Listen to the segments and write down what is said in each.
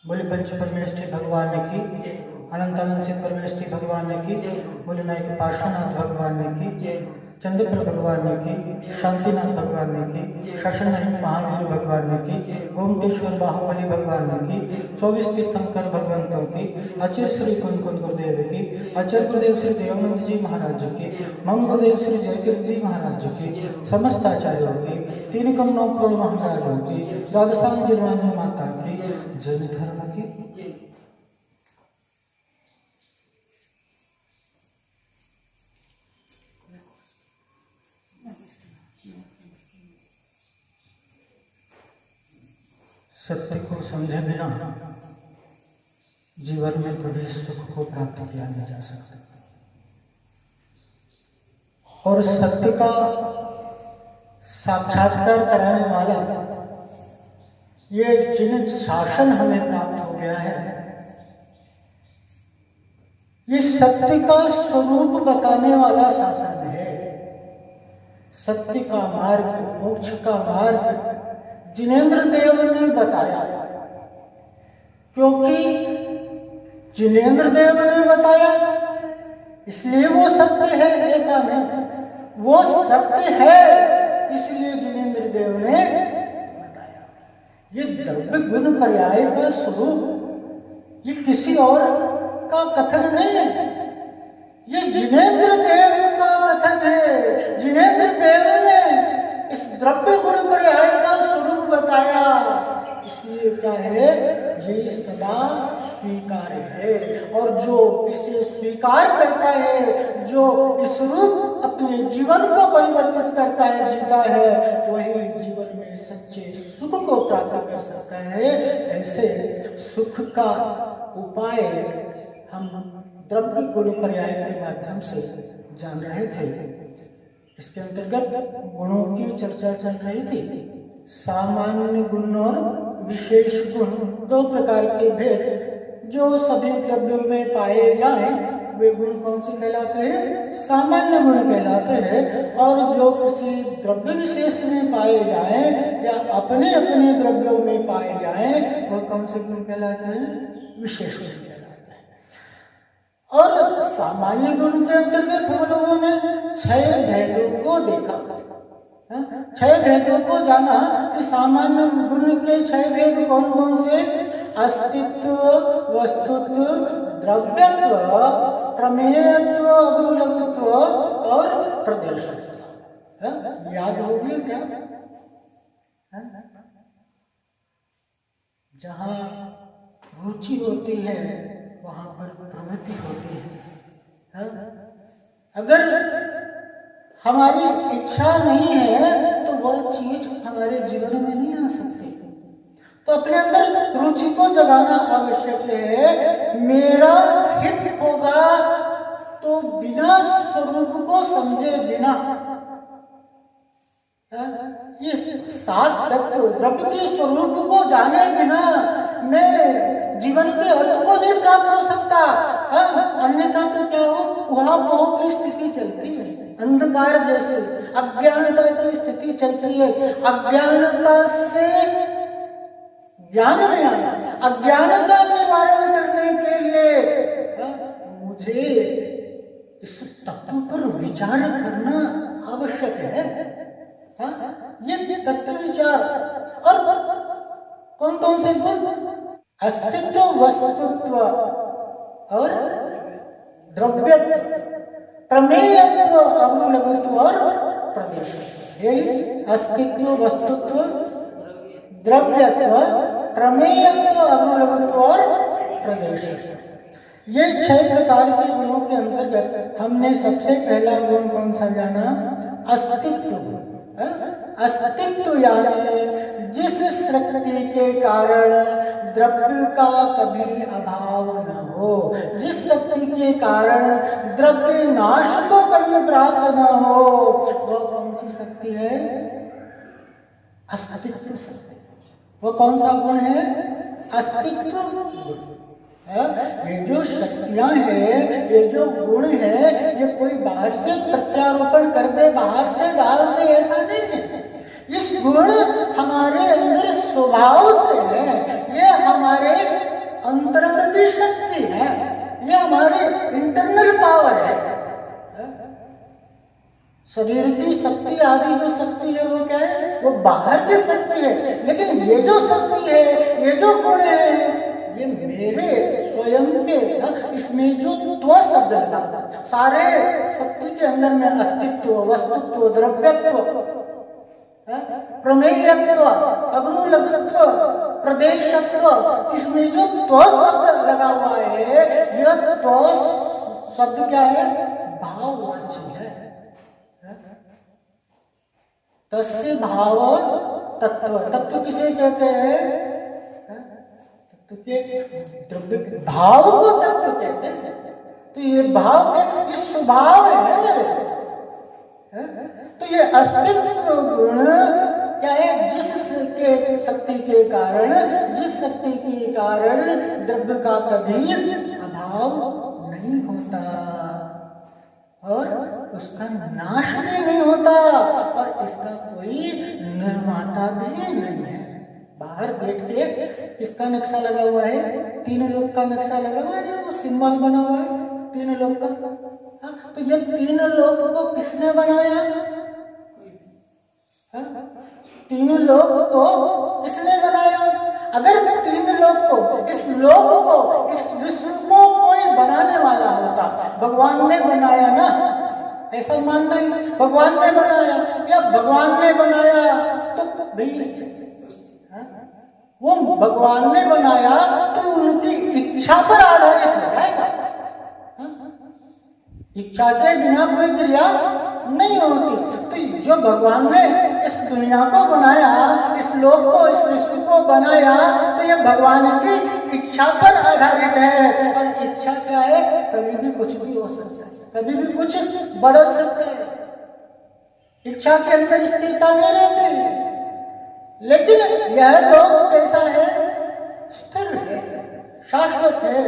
बोले पंच परमेष्ठी भगवान की, अनंतानंद सिद्ध परमेष्ठी भगवान की, बोले नायक पार्श्वनाथ भगवान की, चंद्रपुर भगवान की, शांतिनाथ भगवान की, शशनाथ महावीर भगवान की, गोमतेश्वर बाहुबली भगवान की, 24 तीर्थंकर भगवंतों की, आचार्य श्री कुंकुन गुरुदेव की, आचार्य गुरुदेव श्री देवानंद जी महाराज की, मम गुरुदेव श्री जयकीर्त जी महाराज की, समस्त आचार्यों की, 3 कम 9 करोड़ महाराजों की, द्वादशांग जिरवानी माता की, जैन धर्म की। सत्य को समझे बिना जीवन में कभी सुख को प्राप्त किया नहीं जा सकता, और सत्य का साक्षात्कार कराने वाला ये जिन शासन हमें प्राप्त हो गया है, ये सत्य का स्वरूप बताने वाला शासन है। सत्य का मार्ग, मोक्ष का मार्ग जिनेंद्र देव ने बताया, क्योंकि जिनेंद्र देव ने बताया इसलिए वो सत्य है, ऐसा नहीं। वो सत्य है इसलिए जिनेंद्र देव ने बताया। ये द्रव्य गुण पर्याय का स्वरूप ये किसी और का कथन नहीं है, ये जिनेंद्र देव का कथन है। जिनेंद्र देव ने इस द्रव्य गुण पर्याय का स्वरूप बताया, इसलिए क्या है, ये सदा स्वीकार्य है। और जो इसे स्वीकार करता है, जो इस रूप अपने जीवन को परिवर्तित करता है, जीता है, वही जीवन में सच्चे सुख को प्राप्त कर सकता है। ऐसे सुख का उपाय हम द्रव्य गुण पर्याय के माध्यम से जान रहे थे। इसके अंतर्गत गुणों की चर्चा चल रही थी। सामान्य गुण और विशेष गुण, 2 प्रकार के भेद जो सभी द्रव्यों में पाए जाएं, वे गुण कौन से कहलाते हैं? सामान्य गुण कहलाते हैं। और जो किसी द्रव्य विशेष में पाए जाएं या अपने अपने द्रव्यों में पाए जाएं, वह कौन से गुण कहलाते हैं? विशेष गुण कहलाते हैं। और सामान्य गुण के अंतर्गत हम लोगों ने 6 भेदों को देखा, 6 भेदों को जाना कि सामान्य गुण के 6 भेद कौन कौन से? अस्तित्व, वस्तुत्व, द्रव्यत्व, प्रमेयत्व, अग्रुलघुत्व और प्रदेशत्व। याद हो गया क्या? जहाँ रुचि होती है वहां पर प्रवृत्ति होती है। अगर हमारी इच्छा नहीं है तो वह चीज हमारे जीवन में नहीं आ सकती। तो अपने अंदर रुचि को जगाना आवश्यक है। मेरा हित होगा तो बिना स्वरूप को समझे बिना, ये 7 तत्व द्रव्य के स्वरूप को जाने बिना मैं जीवन के अर्थ को नहीं प्राप्त हो सकता। अन्यथा तो क्या हो, उहापोह की स्थिति चलती है, अंधकार जैसे अज्ञानता की स्थिति चलती है। अज्ञानता से ज्ञान नहीं आना। अज्ञान का निवारण करने के लिए मुझे इस तत्व पर विचार करना आवश्यक है। ये तत्व विचार और कौन कौन से गुण? अस्तित्व, वस्तुत्व और द्रव्यत्व, प्रमेयत्व, अग्रुलघुत्व और प्रदेशत्व। यही अस्तित्व, वस्तुत्व, द्रव्यत्व, प्रमेयत्व, अग्रुलघुत्व और प्रदेशत्व। ये 6 प्रकार के गुणों के अंतर्गत हमने सबसे पहला गुण कौन सा जाना? अस्तित्व। अस्तित्व यानी जिस शक्ति के कारण द्रव्य का कभी अभाव न हो, जिस शक्ति के कारण द्रव्य नाश को कभी प्राप्त न हो, वह कौन सी शक्ति है? अस्तित्व शक्ति। वो कौन सा गुण है? अस्तित्व गुण। ये जो शक्तियां हैं, ये जो गुण है, ये कोई बाहर से प्रत्यारोपण कर दे, बाहर से डाल दे, ऐसा नहीं है। इस गुण हमारे अंदर स्वभाव से है, ये हमारे अंतरंग की शक्ति है, ये हमारी इंटरनल पावर है। शरीर की शक्ति आदि जो शक्ति है वो क्या है, वो बाहर की शक्ति है। लेकिन ये जो शक्ति है, ये जो गुण है, ये मेरे स्वयं के, इसमें जो त्व शब्द लगा, सारे शक्ति के अंदर में अस्तित्व, वस्तुत्व, द्रव्यत्व, प्रमेयत्व, अग्नुलघुत्व, प्रदेशत्व, इसमें जो त्व शब्द लगा हुआ है, यह त्व शब्द क्या है, भाववाची है। तस्य भाव तत्व, तत्व किसे कहते हैं, तत्व के द्रव्य भाव को तत्व कहते हैं। तो ये भाव के ये स्वभाव है मेरे, तो ये अस्तित्व गुण क्या है, जिसके शक्ति के कारण, जिस शक्ति के कारण द्रव्य का कभी अभाव नहीं होता और उसका नाश भी नहीं होता और इसका कोई निर्माता भी नहीं है। बाहर बैठ के किसका नक्शा लगा हुआ है, तीनों लोग का नक्शा लगा हुआ है, वो सिंबल बना हुआ है तीनों लोग का। तो ये तीनों लोग को किसने बनाया, तीनों लोग को किसने बनाया। अगर तीन लोग को, इस लोक को, इस विश्व को कोई बनाने वाला होता, भगवान ने बनाया ना, ऐसा मानना है, भगवान ने बनाया या भगवान ने बनाया, तो भाई वो भगवान ने बनाया तो उनकी इच्छा पर आधारित हो जाएगा। इच्छा के बिना कोई क्रिया नहीं होती। तो जो भगवान ने इस दुनिया को बनाया, इस लोक को, इस विश्व को बनाया, तो ये भगवान की इच्छा पर आधारित है। और इच्छा क्या है, कभी भी कुछ भी हो सकता है, कभी भी कुछ बदल सकता है। इच्छा के अंदर स्थिरता नहीं रहती। लेकिन यह लोक कैसा है, स्थिर है, शाश्वत है,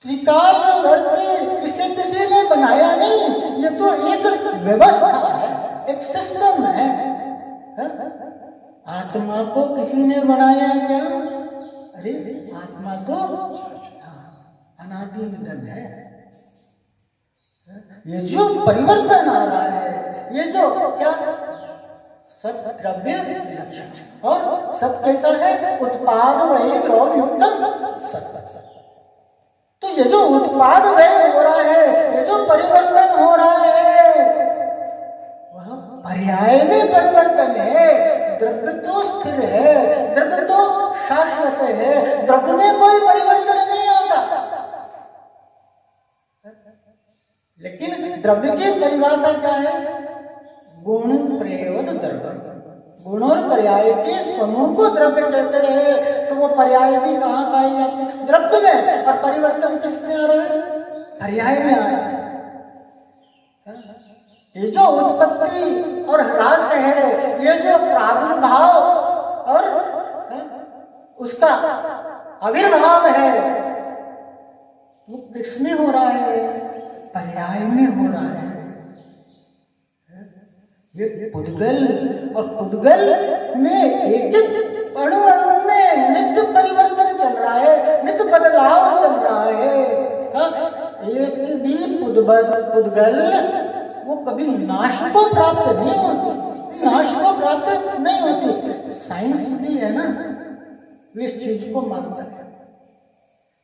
त्रिकालवर्ती, इसे किसी ने बनाया नहीं, ये तो एक व्यवस्था है, एक सिस्टम है। आत्मा को किसी ने बनाया क्या, अरे आत्मा तो अनादि निधन है। ये जो परिवर्तन आ रहा है, ये जो क्या सत द्रव्य लक्षण, और सत कैसा है, उत्पाद वही द्रव्य युक्तम सत। तो ये जो उत्पाद व्यय हो रहा है, ये जो परिवर्तन हो रहा है, वह पर्याय में परिवर्तन है। द्रव्य तो स्थिर है, द्रव्य तो शाश्वत है, द्रव्य में कोई परिवर्तन नहीं आता। लेकिन द्रव्य की परिभाषा क्या है, गुण प्रयोग द्रव्य, गुण और पर्याय के समूह को द्रव्य कहते हैं। तो वो पर्याय भी कहाँ पाई जाती है, द्रव्य में, और परिवर्तन किसमें आ रहा है, पर्याय में आ रहा है। ये जो उत्पत्ति और ह्रास है, ये जो प्रादुर्भाव और उसका आविर्भाव है, वो किसमें हो रहा है, पर्याय में हो रहा है। ये पुद्गल, और पुद्गल में एक एक अणु अणु में नित्य परिवर्तन चल रहा है, नित्य बदलाव चल रहा है। एक भी पुद्गल वो कभी नाश को प्राप्त नहीं होती, नाश को प्राप्त नहीं होती। साइंस भी है ना, वे इस चीज को मानता है।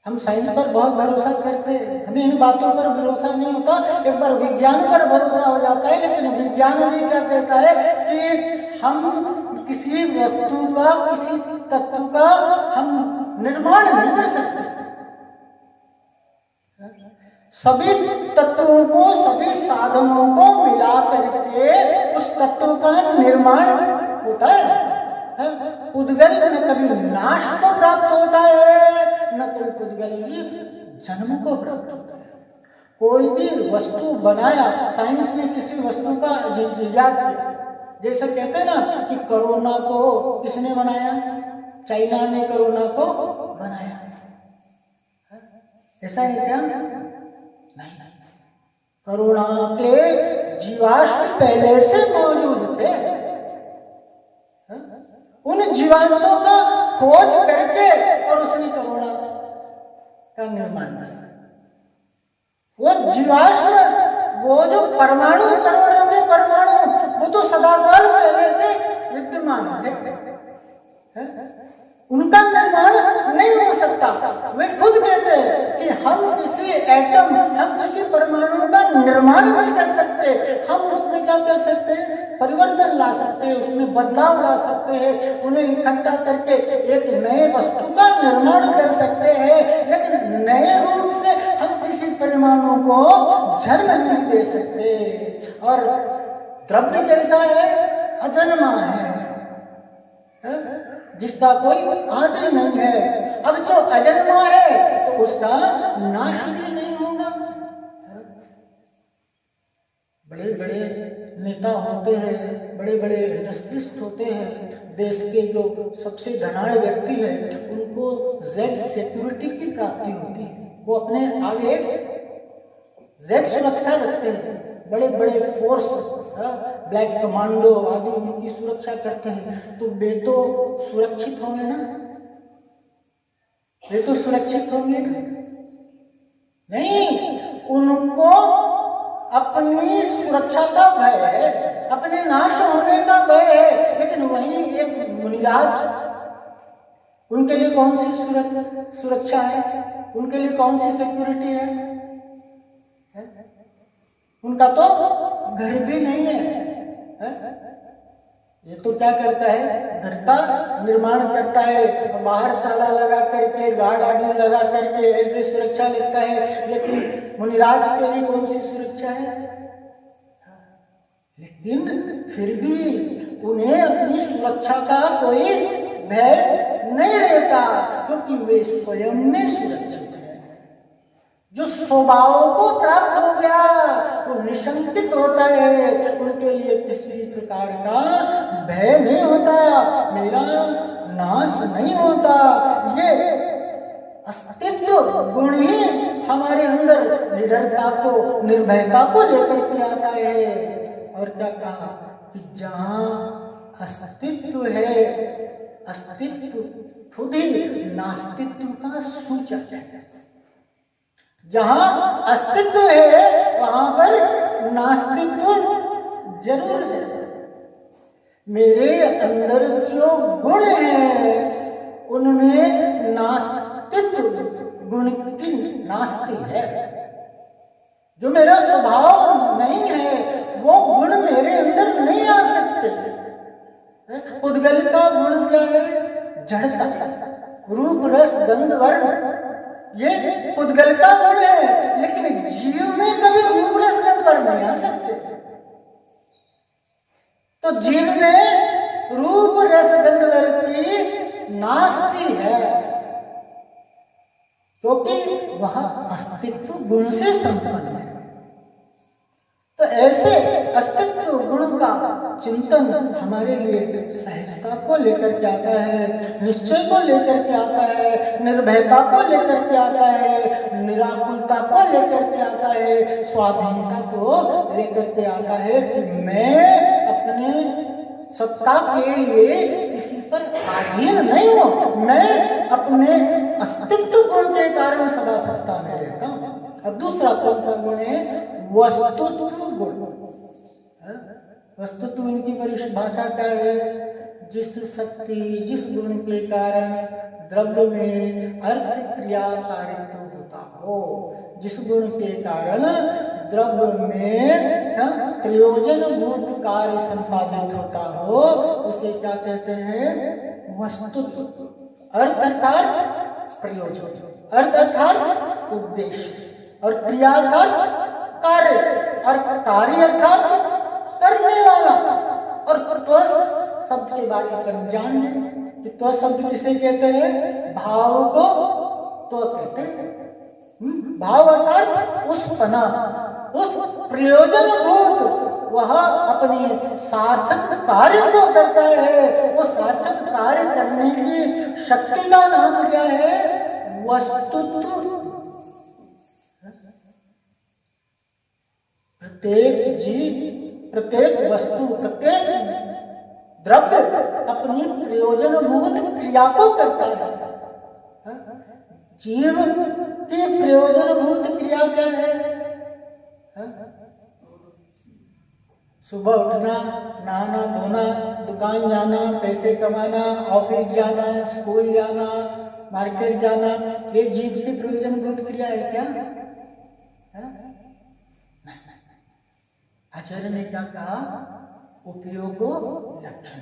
हम साइंस पर बहुत भरोसा करते हैं, हमें इन बातों पर भरोसा नहीं होता। एक बार विज्ञान पर भरोसा हो जाता है, लेकिन विज्ञान भी क्या कहता है कि हम किसी वस्तु का, किसी तत्व का हम निर्माण नहीं कर सकते। सभी तत्वों को, सभी साधनों को मिला करके उस तत्व का निर्माण होता है। पुद्गल न कभी नाश को प्राप्त होता है, न कोई पुद्गल जन्म को प्राप्त होता है। कोई भी वस्तु बनाया, साइंस ने किसी वस्तु का इजाद किया, जैसे कहते हैं ना कि कोरोना को किसने बनाया, चाइना ने कोरोना को बनाया। ऐसा है क्या, नहीं। कोरोना के जीवाश्म पहले से मौजूद थे, उन जीवांशों का खोज करके और उसने कोरोना का निर्माण किया। वो जीवाश्म, वो जो परमाणु, करोड़ों के परमाणु, वो तो सदाकाल पहले से विद्यमान थे, उनका निर्माण नहीं हो सकता। वे खुद कहते हैं कि हम किसी एटम, हम किसी परमाणु का निर्माण नहीं कर सकते, हम उसमें क्या कर सकते हैं, परिवर्तन ला सकते हैं, उसमें बदलाव ला सकते हैं, उन्हें इकट्ठा करके एक नए वस्तु का निर्माण कर सकते हैं, लेकिन नए रूप से हम किसी परमाणु को जन्म नहीं दे सकते। और द्रव्य कैसा है, अजन्मा है, जिसका कोई आदि नहीं है। अब जो अजन्मा है तो उसका नाश भी नहीं होगा। बड़े बड़े नेता होते हैं, बड़े बड़े इंडस्ट्रिस्ट होते हैं, देश के जो सबसे धनाढ़ व्यक्ति है उनको जेड सिक्योरिटी की प्राप्ति होती है, वो अपने आगे जेड सुरक्षा रखते हैं, बड़े बड़े फोर्स, ब्लैक कमांडो आदि उनकी सुरक्षा करते हैं। तो वे तो सुरक्षित होंगे ना, वे तो सुरक्षित होंगे नहीं, उनको अपनी सुरक्षा का भय है, अपने नाश होने का भय है। लेकिन वहीं एक मुनिराज, उनके लिए कौन सी सुरक्षा है, उनके लिए कौन सी सिक्योरिटी है? उनका तो घर भी नहीं है। ये तो क्या करता है, घर का निर्माण करता है, बाहर ताला लगा करके, गार्ड आदि लगा करके ऐसे सुरक्षा लेता है। लेकिन मुनिराज के लिए कौन सी सुरक्षा है? लेकिन फिर भी उन्हें अपनी सुरक्षा का कोई भय नहीं रहता, क्योंकि वे स्वयं में सुरक्षित है। जो स्वभाव को प्राप्त हो गया वो निशंकित होता है, उनके लिए किसी प्रकार का भय नहीं होता, मेरा नाश नहीं होता। ये अस्तित्व गुण ही हमारे अंदर निडरता को, निर्भयता को लेकर के आता है। और क्या कहा कि जहां अस्तित्व है, अस्तित्व खुद ही नास्तित्व का सूचक है। जहां अस्तित्व है वहां पर नास्तित्व जरूर है। मेरे अंदर जो गुण है उनमें नास्तित्व गुण की नास्ति है। जो मेरा स्वभाव नहीं है वो गुण मेरे अंदर नहीं आ सकते। उद्गल का गुण क्या है? जड़ता, रूप रस गंध वर्ण, ये उद्गल का गुण है। लेकिन जीव में कभी रूप रस गंध वर्ण नहीं आ सकते। तो जीव में रूप रस गंध वर्ण की नास्ति है, क्योंकि वह अस्तित्व गुण से संपन्न है। तो ऐसे अस्तित्व गुण का चिंतन हमारे लिए सहजता को लेकर के आता है, निश्चय को लेकर के आता है, निर्भयता को लेकर के आता है, निराकुलता को लेकर के आता है, स्वाधीनता को लेकर के आता है कि मैं अपने सत्ता के लिए किसी पर अधीन नहीं हूं, मैं अपने अस्तित्व गुण के कारण सदा सत्ता में रहता हूं। अब दूसरा कौन सा गुण है? वस्तुत्व गुण। वस्तुत्व इनकी परिभाषा क्या है? जिस शक्ति, जिस गुण के कारण द्रव्य में अर्थ क्रियाकारित्व होता हो, जिस गुण के कारण द्रव्य में प्रयोजनभूत कार्य संपादित होता हो, उसे क्या कहते हैं? वस्तुत्व। अर्थ अर्थात प्रयोजन, अर्थ अर्थात उद्देश्य, और क्रिया अर्थात कार्य, और कार्य अर्थात करने वाला। और त्व शब्द के बारे में हम जान लें कि त्व शब्द किसे कहते हैं? भाव को त्व कहते हैं। भाव अर्थात उस पना, उस प्रयोजन भूत, वह अपने सार्थक कार्य को करता है। वो सार्थक कार्य करने की शक्ति का नाम क्या है? वस्तुत्व। प्रत्येक जीव, प्रत्येक वस्तु, प्रत्येक द्रव्य अपनी प्रयोजनभूत क्रिया को करता है। जीव की प्रयोजनभूत क्रिया क्या है? सुबह उठना, नहाना धोना, दुकान जाना, पैसे कमाना, ऑफिस जाना, स्कूल जाना, मार्केट जाना, ये जीव की प्रयोजनभूत क्रिया है क्या? आचार्य ने क्या कहा? उपयोगो लक्षण।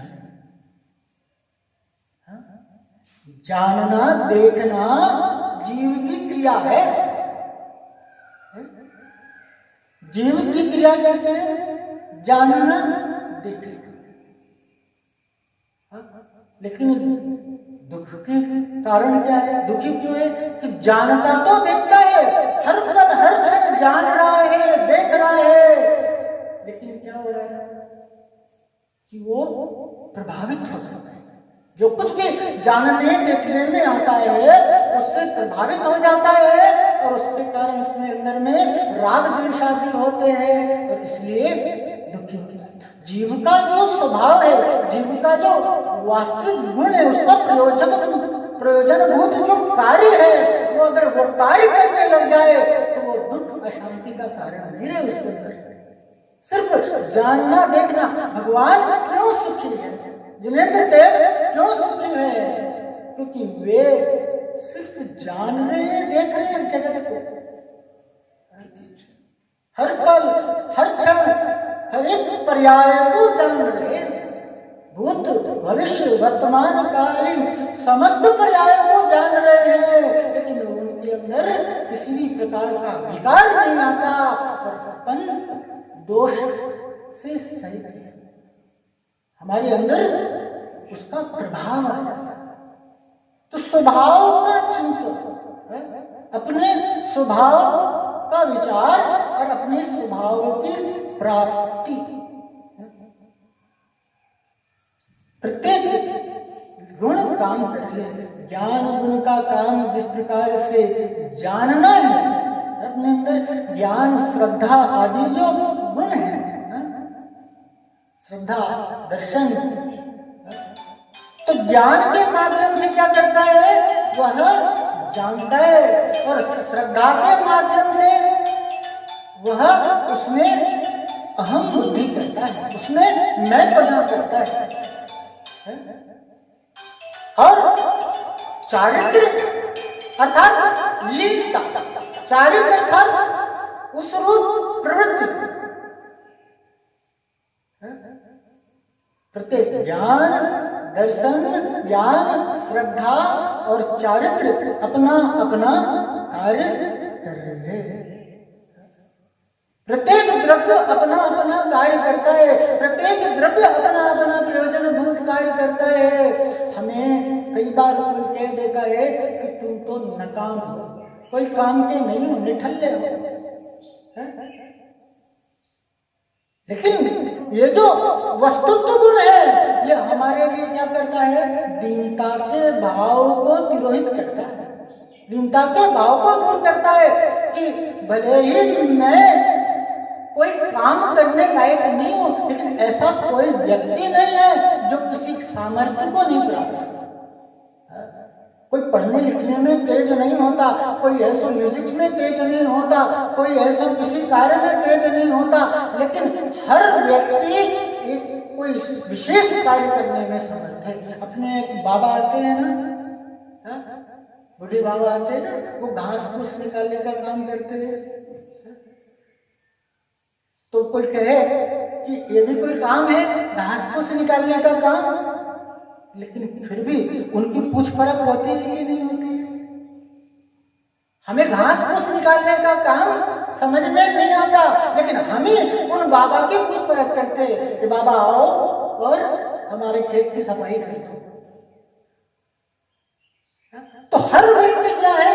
जानना देखना जीव की क्रिया है। जीव की क्रिया कैसे? जानना देखना। लेकिन दुख के कारण क्या है? दुखी क्यों है? कि जानता तो देखता है, हर पल हर क्षण जान रहा है, देख रहा है, लेकिन क्या हो रहा है कि वो प्रभावित हो जाता है। जो कुछ भी जानने देखने में आता है उससे प्रभावित हो जाता है, और उसके कारण उसमें अंदर में राग द्वेष आदि होते हैं, और इसलिए दुखी होता है। जीव का जो स्वभाव है, जीव का जो वास्तविक गुण है, उसका प्रयोजनभूत जो कार्य है, वो अगर वो कार्य करने लग जाए तो वो दुख अशांति का कारण नहीं रहे उसके अंदर। सिर्फ जानना देखना। भगवान क्यों सुखी है? जिनेंद्र देव क्यों सुखी है? क्योंकि वे सिर्फ जान रहे हैं, देख रहे हैं इस जगत को। हर पल हर क्षण हर एक पर्याय को जान रहे हैं। भूत भविष्य वर्तमान कालीन समस्त पर्याय को जान रहे हैं, लेकिन उनके अंदर किसी भी प्रकार का विकार नहीं आता, और अपन दोष से सही है। हमारे अंदर उसका प्रभाव आ जाता है। तो स्वभाव का चिंतन, अपने स्वभाव का विचार और अपने स्वभाव की प्राप्ति, प्रत्येक गुण काम करते हैं। ज्ञान गुण का काम जिस प्रकार से जानना है, अपने अंदर ज्ञान श्रद्धा आदि जो गुण है, श्रद्धा दर्शन, तो ज्ञान के माध्यम से क्या करता है? वह जानता है, और श्रद्धा के माध्यम से वह उसमें अहम बुद्धि करता है, उसमें मैं पना करता है। और चारित्र अर्थात लीनता, चारित्र अर्थात उस रूप प्रवृत्ति। प्रत्येक ज्ञान दर्शन ज्ञान श्रद्धा और चारित्र अपना अपना कार्य कर रहे हैं। प्रत्येक द्रव्य अपना अपना कार्य करता है, प्रत्येक द्रव्य अपना अपना प्रयोजनभूत कार्य करता है। हमें कई बार कोई कह देता है कि तुम तो नकाम हो, कोई काम के नहीं हो, निठल्ले हो। लेकिन ये जो वस्तुत्व गुण है, ये हमारे लिए क्या करता है? दीनता के भाव को तिरोहित करता है, दीनता के भाव को दूर करता है कि भले ही मैं कोई काम करने लायक नहीं हूं, लेकिन ऐसा कोई व्यक्ति नहीं है जो किसी सामर्थ्य को नहीं प्राप्त। कोई पढ़ने लिखने में तेज नहीं होता, कोई ऐसा म्यूजिक में तेज नहीं होता, कोई ऐसा किसी कार्य में तेज नहीं होता, लेकिन हर व्यक्ति एक कोई विशेष कार्य करने में समर्थ है। अपने बाबा आते हैं ना, बूढ़े बाबा आते हैं ना, वो घास फूस निकालने का काम करते हैं। तो कोई कहे कि ये भी कोई काम है, घास फूस निकालने का काम, लेकिन फिर भी उनकी पूछ परख होती है कि नहीं होती है? हमें घास फूस निकालने का काम समझ में नहीं आता, लेकिन हमें उन बाबा की पूछ परख करते हैं कि बाबा आओ और हमारे खेत की सफाई करो। तो हर व्यक्ति क्या है?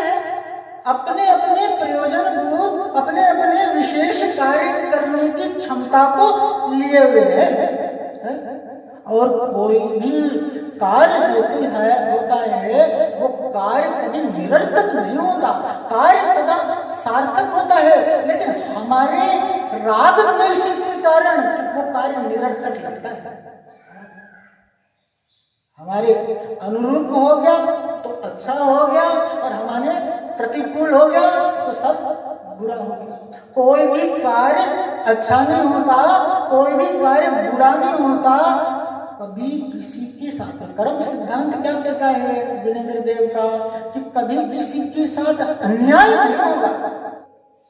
अपने अपने प्रयोजनभूत अपने अपने विशेष कार्य करने की क्षमता को लिए हुए है, और कोई भी कार्य होता है वो कार्य कभी निरर्थक नहीं होता, कार्य सदा सार्थक होता है, लेकिन हमारे राग द्वेष के कारण वो कार्य निरर्थक लगता है। हमारे अनुरूप हो गया तो अच्छा हो गया, और हमारे प्रतिकूल हो गया तो सब बुरा हो गया। कोई भी कार्य अच्छा नहीं होता, कोई भी कार्य बुरा नहीं होता कभी किसी के साथ। कर्म सिद्धांत क्या कहता है जिनेंद्र देव का, कि कभी किसी के साथ अन्याय नहीं होगा।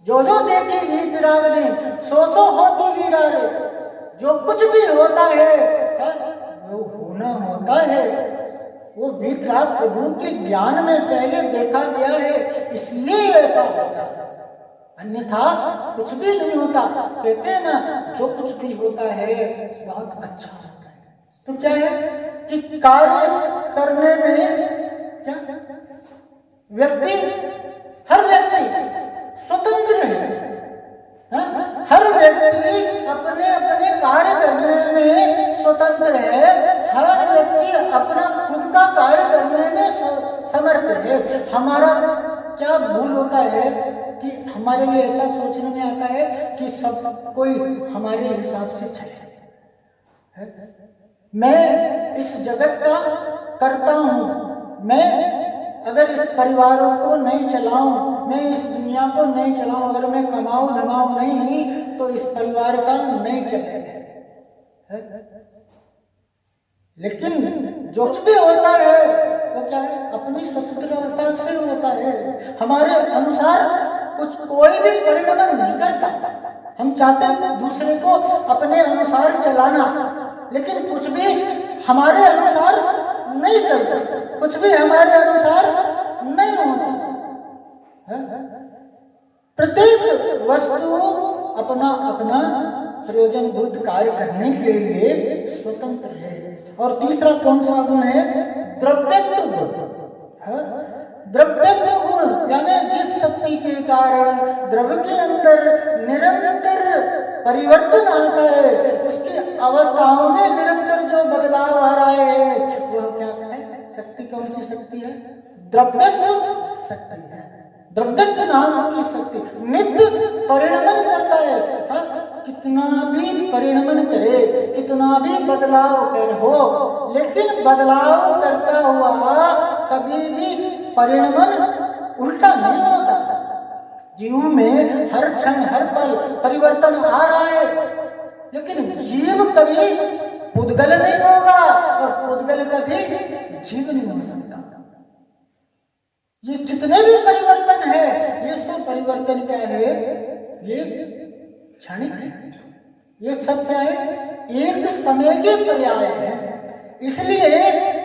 जो जो देखे वीत रावले, सो होती वीरारे। जो कुछ भी होता है वो होना होता है, वो वीतराग प्रभु के ज्ञान में पहले देखा गया है, इसलिए ऐसा होता है, अन्यथा कुछ भी नहीं होता। कहते हैं ना, जो कुछ भी होता है बहुत अच्छा होता है। तो क्या है कि कार्य करने में क्या व्यक्ति, हर व्यक्ति स्वतंत्र है। हर व्यक्ति अपने अपने कार्य करने में स्वतंत्र है। हर व्यक्ति अपना खुद का कार्य करने में समर्थ है। हमारा क्या भूल होता है कि हमारे लिए ऐसा सोचने में आता है कि सब कोई हमारे हिसाब से चले। मैं इस जगत का करता हूँ, मैं अगर इस परिवार को नहीं चलाऊं, मैं इस दुनिया को नहीं चलाऊं, अगर मैं कमाऊं धमाऊं नहीं तो इस परिवार का नहीं चलेगा। लेकिन जो कुछ भी होता है वो क्या है, अपनी स्वतंत्रता से होता है। हमारे अनुसार कुछ कोई भी परिणाम नहीं करता। हम चाहते हैं दूसरे को अपने अनुसार चलाना, लेकिन कुछ भी हमारे अनुसार नहीं चलता, कुछ भी हमारे अनुसार नहीं होता। प्रत्येक वस्तु अपना अपना प्रयोजनभूत कार्य करने के लिए स्वतंत्र है। और तीसरा कौन सा गुण है, द्रव्यत्व गुण। द्रव्यत्व गुण यानी जिस शक्ति के कारण द्रव्य के अंदर निरंतर परिवर्तन आता है, उसकी अवस्थाओं में निरंतर जो बदलाव आ रहा है, वह क्या है, शक्ति। कौन सी शक्ति है, द्रव्यत्व शक्ति है। द्रव्यत्व नाम की शक्ति नित्य परिणमन करता है। कितना भी परिणमन करे, कितना भी बदलाव कर हो, लेकिन बदलाव करता हुआ कभी भी परिणमन उल्टा नहीं होता। जीव में हर क्षण हर पल परिवर्तन आ रहा है, लेकिन जीव कभी पुद्गल नहीं होगा और पुद्गल कभी जीव नहीं हो सकता। ये जितने भी परिवर्तन है, ये सब परिवर्तन क्या है, ये क्षणिक है। ये सब क्या है, एक समय के पर्याय है। इसलिए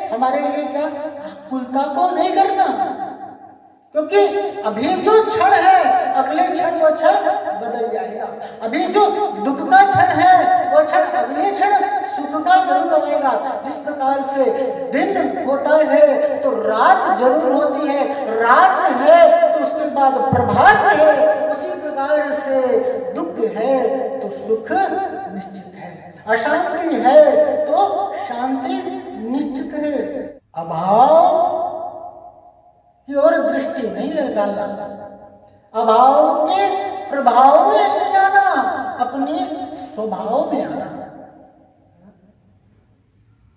हमारे लिए क्या, आकुलता को नहीं करना, क्योंकि अभी जो क्षण है अगले क्षण वो क्षण बदल जाएगा। अभी जो दुख का क्षण है वो क्षण अगले क्षण सुख का जरूर आएगा। जिस प्रकार से दिन होता है तो रात जरूर होती है, रात है तो उसके बाद प्रभात है, उसी प्रकार से दुख है तो सुख निश्चित है, अशांति है तो शांति निश्चित है। अभाव की ओर दृष्टि नहीं डालना, अभाव के प्रभाव में नहीं आना, अपने स्वभाव में आना।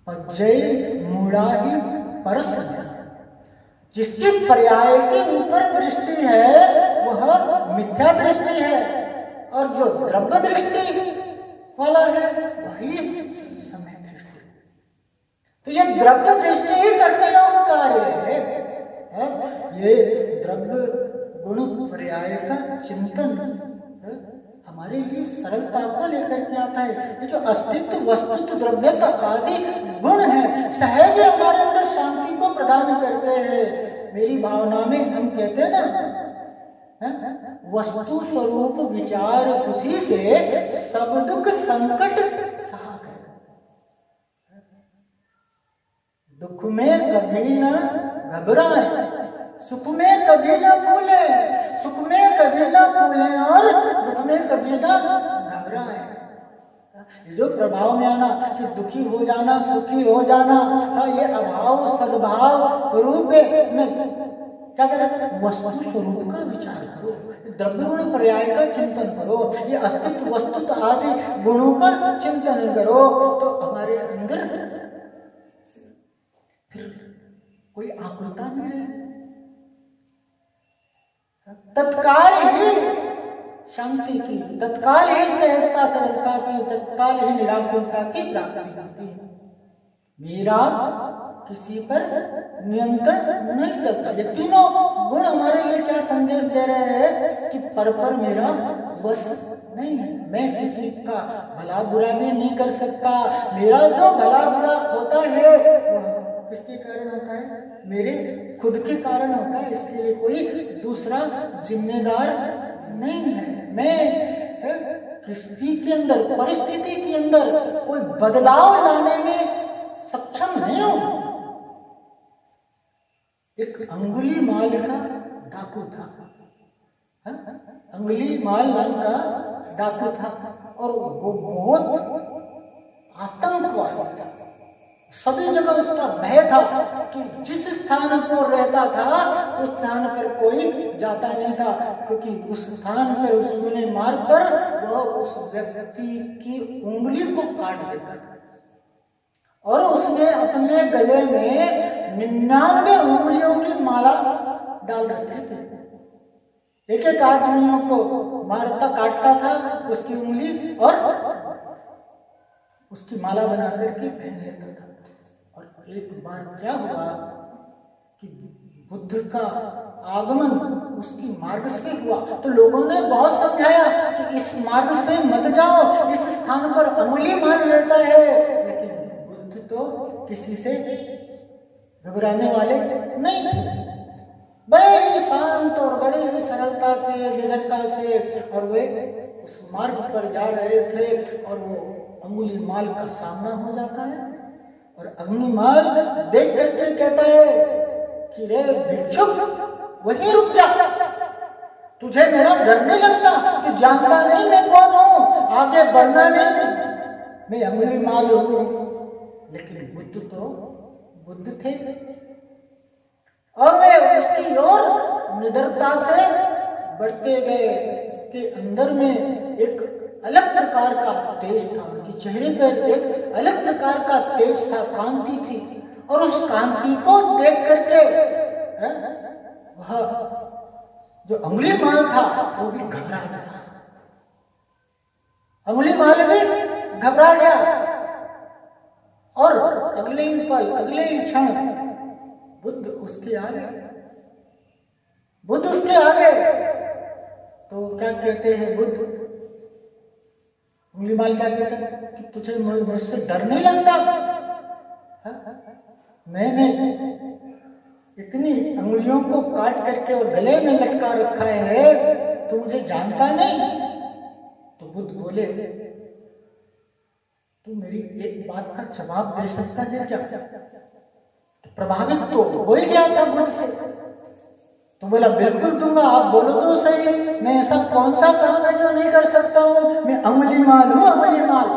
पज्जय मूढ़ाहि परस, जिसकी पर्याय के ऊपर दृष्टि है वह मिथ्या दृष्टि है, और जो द्रव्य दृष्टि वाला है वही समय दृष्टि। तो ये द्रव्य दृष्टि ही करने योग्य कार्य है। ये द्रव्य गुण पर्याय का चिंतन हमारे लिए सरलता को लेकर के आता है। ये जो अस्तित्व वस्तुत्व द्रव्यता आदि गुण है, सहज हमारे अंदर शांति को प्रदान करते हैं। मेरी भावना में हम कहते हैं ना, वस्तु स्वरूप विचार खुशी से सब दुख संकट सहा कर। दुख में कभी न घबराए, सुख में कभी न फूले, सुख में कभी न फूले और दुख में कभी न घबराए। ये जो प्रभाव में आना कि दुखी हो जाना, सुखी हो जाना, ये अभाव सद्भाव रूप में क्या करें, वस्तु स्वरूप का विचार करो, द्रव्य गुण पर्याय का चिंतन करो, ये अस्तित्व वस्तुत्व आदि गुणों का चिंतन करो, तो हमारे अंदर फिर कोई आकुलता नहीं रहे, तत्काल ही शांति की, तत्काल ही सहजता सरलता की, तत्काल ही निराकुलता की प्राप्ति होती है। मेरा किसी पर नियंत्रण नहीं चलता। ये तीनों गुण हमारे लिए क्या संदेश दे रहे हैं कि पर मेरा बस नहीं है, मैं किसी का भला बुरा भी नहीं कर सकता। मेरा जो भला बुरा होता है वह किसके कारण होता है? मेरे खुद के कारण होता है। इसके लिए कोई दूसरा जिम्मेदार नहीं है। मैं किसी के अंदर, परिस्थिति के अंदर कोई बदलाव लाने में सक्षम नहीं हूं। एक अंगुलीमाल का डाकू था, अंगुलीमाल नाम का डाकू था, और वो बहुत आतंकवादी था। सभी जगह उसका भय था कि जिस स्थान पर रहता था उस स्थान पर कोई जाता नहीं था, क्योंकि उस स्थान पर उसने मारकर वह उस व्यक्ति की उंगली को काट देता था। और उसने अपने गले में 99 उंगलियों की माला डाल रखी थी। एक एक आदमियों को मारता, काटता था उसकी उंगली और उसकी माला बना करके पहन लेता था। और एक बार क्या हुआ कि बुद्ध का आगमन उसकी मार्ग से हुआ, तो लोगों ने बहुत समझाया कि इस मार्ग से मत जाओ, इस स्थान पर अंगुलीमाल रहता है। लेकिन बुद्ध तो किसी से घबराने वाले नहीं थे, बड़े ही शांत और बड़े ही सरलता से, निडरता से, और वे उस मार्ग पर जा रहे थे। और वो अंगुलीमाल का सामना हो जाता है, और अंगुलीमाल देख करके कहता है कि रे भिक्षुक, वहीं रुक जा, तुझे मेरा डर नहीं लगता? तू जानता नहीं मैं कौन हूं? आगे बढ़ना नहीं, मैं अंगुलीमाल हूं। लेकिन बुद्ध तो बुद्ध थे, और वे उसकी ओर निडरता से बढ़ते गए। उसके अंदर में एक अलग प्रकार का तेज था, उनके चेहरे पर एक अलग प्रकार का तेज था, कांति थी। और उस कांति को देख करके वह जो अंगुलीमाल था वो भी घबरा गया, अंगुलीमाल भी घबरा गया। और अगले ही पल, अगले ही क्षण बुद्ध उसके आगे, बुद्ध उसके आगे। तो क्या कहते हैं बुद्ध, अंगुलीमाल क्या कहते हैं कि तुझे मुझसे डर नहीं लगता? मैंने इतनी अंगुलियों को काट करके और गले में लटका रखा है, तू मुझे जानता नहीं? तो बुद्ध बोले, तू मेरी एक बात का जवाब दे सकता है क्या? प्रभावित तो हो ही गया था बुद्ध से। तो बोला बिल्कुल दूंगा, आप बोलो तो सही, मैं ऐसा कौन सा काम है जो नहीं कर सकता हूं? मैं अंगुलीमाल हूं, अंगुलीमाल।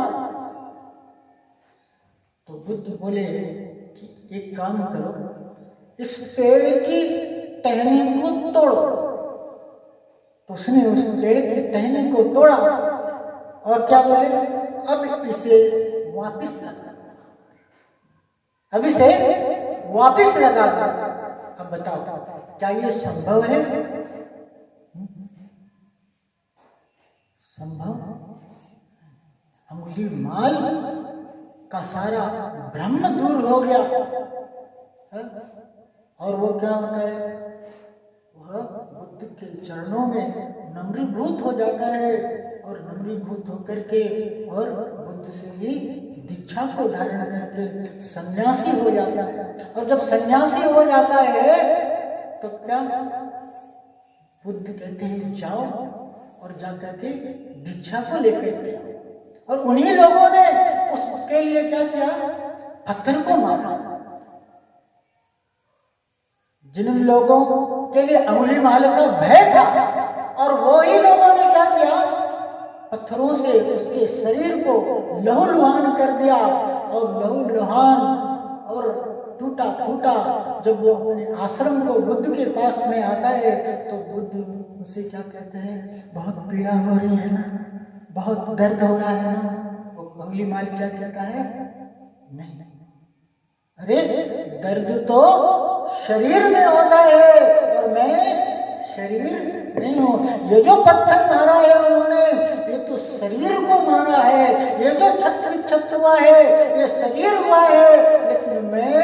तो बुद्ध बोले कि एक काम करो, इस पेड़ की टहनी को तोड़ो। तो उसने उस पेड़ की टहनी को तोड़ा, और क्या बोले, अब इसे वापिस लगा, अब इसे वापिस लगा दो। अब बताओ क्या ये संभव है? संभव? अंगुलीमाल का सारा भ्रम दूर हो गया, और वो क्या होता है, वह बुद्ध के चरणों में नम्रीभूत हो जाता है, और नम्रीभूत होकर के और बुद्ध से ही दीक्षा को धारण करके सन्यासी हो जाता है। और जब सन्यासी हो जाता है तो क्या बुद्ध कहते हैं जाओ और जाकर के दीक्षा को लेकर के आओ। और उन्हीं लोगों ने उसके लिए क्या किया, पत्थर को मारा। जिन लोगों के लिए अंगुलीमाल का भय था, और वो ही लोगों ने क्या किया, पत्थरों से उसके शरीर को लहूलुहान कर दिया। और लहूलुहान और टूटा फूटा जब वो अपने आश्रम को बुद्ध के पास में आता है, तो बुद्ध उसे क्या कहते हैं, बहुत पीड़ा हो रही है ना, बहुत दर्द हो रहा है ना? वो अंगुलीमाल क्या कहता है, नहीं, अरे दर्द तो शरीर में होता है और मैं शरीर नहीं हूं। ये जो पत्थर मारा है उन्होंने, ये तो शरीर को मारा है। ये जो छत विक्षत हुआ है, ये शरीर हुआ है, लेकिन मैं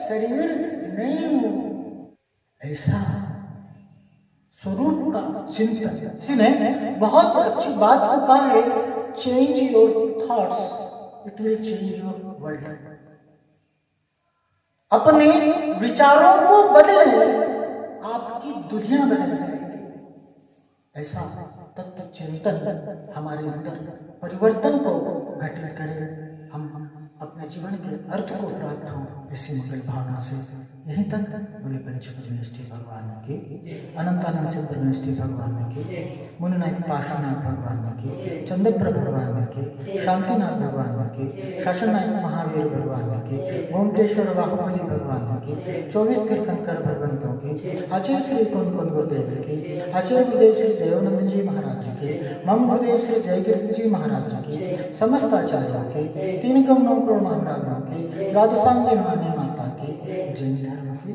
शरीर नहीं हूं। ऐसा स्वरूप का चिंतन। इसीने बहुत अच्छी बात को कहा है, change your thoughts, it will change your world. अपने विचारों को बदले, आपकी दुनिया बदल जाएगी। ऐसा तत्व चिंतन हमारे अंदर परिवर्तन को घटित करे, हम अपने जीवन के अर्थ को प्राप्त हो इसी मंगल भावना से। यहीं तक बोले पंचपरमेष्ठी भगवान की, अनंतानंद सिद्ध परमेष्ठी भगवान की, मुनिनाथ पार्श्वनाथ भगवान की, चंद्रप्र भगवान की, शांतिनाथ भगवान की, शासननाथ महावीर भगवान की, गोमटेश्वर बाहुबली भगवान की, 24 तीर्थंकर भगवंतों की, आचार्य श्री कौन कौन गुरुदेव की, आचार्य गुरुदेव श्री देवानंद जी महाराज की, मम गुरुदेव श्री जयकीर्ति जी महाराज की, समस्त आचार्यों की, 3 करोड़ महाराजों की, द्वादशांगी मानी माता की, जैन धर्म की